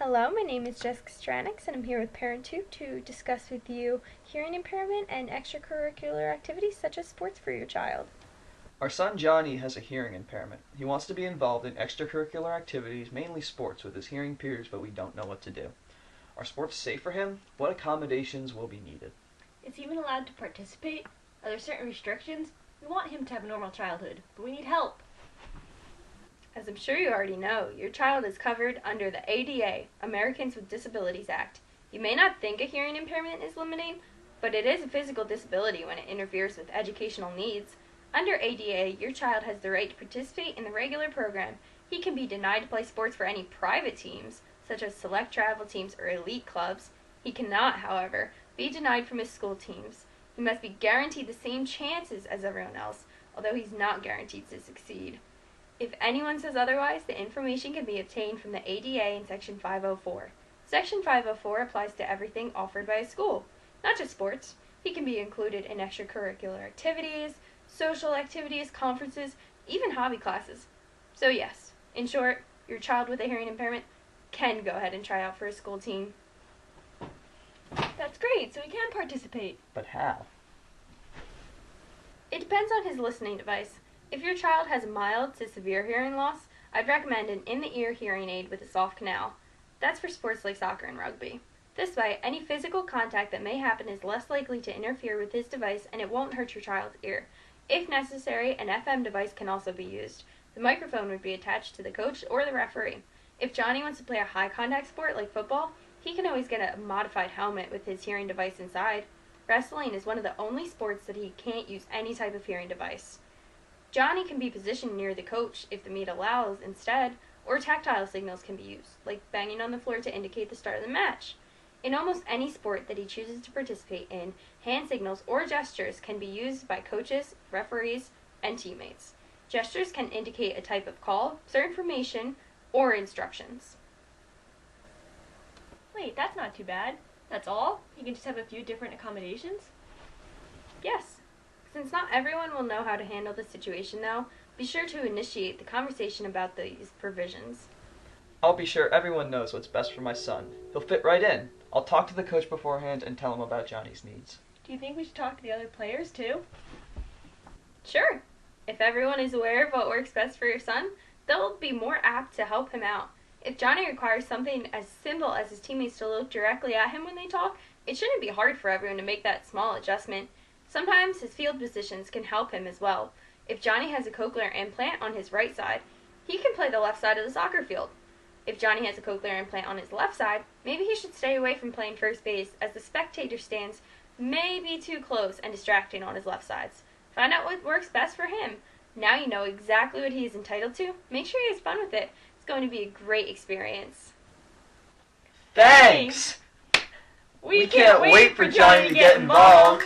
Hello, my name is Jessica Stranix, and I'm here with ParentTube to discuss with you hearing impairment and extracurricular activities such as sports for your child. Our son Johnny has a hearing impairment. He wants to be involved in extracurricular activities, mainly sports, with his hearing peers, but we don't know what to do. Are sports safe for him? What accommodations will be needed? Is he even allowed to participate? Are there certain restrictions? We want him to have a normal childhood, but we need help. As I'm sure you already know, your child is covered under the ADA, Americans with Disabilities Act. You may not think a hearing impairment is limiting, but it is a physical disability when it interferes with educational needs. Under ADA, your child has the right to participate in the regular program. He can be denied to play sports for any private teams, such as select travel teams or elite clubs. He cannot, however, be denied from his school teams. He must be guaranteed the same chances as everyone else, although he's not guaranteed to succeed. If anyone says otherwise, the information can be obtained from the ADA in Section 504. Section 504 applies to everything offered by a school, not just sports. He can be included in extracurricular activities, social activities, conferences, even hobby classes. So yes, in short, your child with a hearing impairment can go ahead and try out for a school team. That's great, so he can participate. But how? It depends on his listening device. If your child has mild to severe hearing loss, I'd recommend an in-the-ear hearing aid with a soft canal. That's for sports like soccer and rugby. This way, any physical contact that may happen is less likely to interfere with his device and it won't hurt your child's ear. If necessary, an FM device can also be used. The microphone would be attached to the coach or the referee. If Johnny wants to play a high-contact sport like football, he can always get a modified helmet with his hearing device inside. Wrestling is one of the only sports that he can't use any type of hearing device. Johnny can be positioned near the coach if the meet allows instead, or tactile signals can be used, like banging on the floor to indicate the start of the match. In almost any sport that he chooses to participate in, hand signals or gestures can be used by coaches, referees, and teammates. Gestures can indicate a type of call, certain information, or instructions. Wait, that's not too bad. That's all? He can just have a few different accommodations? Yes. Since not everyone will know how to handle the situation, though, be sure to initiate the conversation about these provisions. I'll be sure everyone knows what's best for my son. He'll fit right in. I'll talk to the coach beforehand and tell him about Johnny's needs. Do you think we should talk to the other players, too? Sure. If everyone is aware of what works best for your son, they'll be more apt to help him out. If Johnny requires something as simple as his teammates to look directly at him when they talk, it shouldn't be hard for everyone to make that small adjustment. Sometimes his field positions can help him as well. If Johnny has a cochlear implant on his right side, he can play the left side of the soccer field. If Johnny has a cochlear implant on his left side, maybe he should stay away from playing first base as the spectator stands may be too close and distracting on his left sides. Find out what works best for him. Now you know exactly what he is entitled to. Make sure he has fun with it. It's going to be a great experience. Thanks! We can't wait for Johnny to get involved.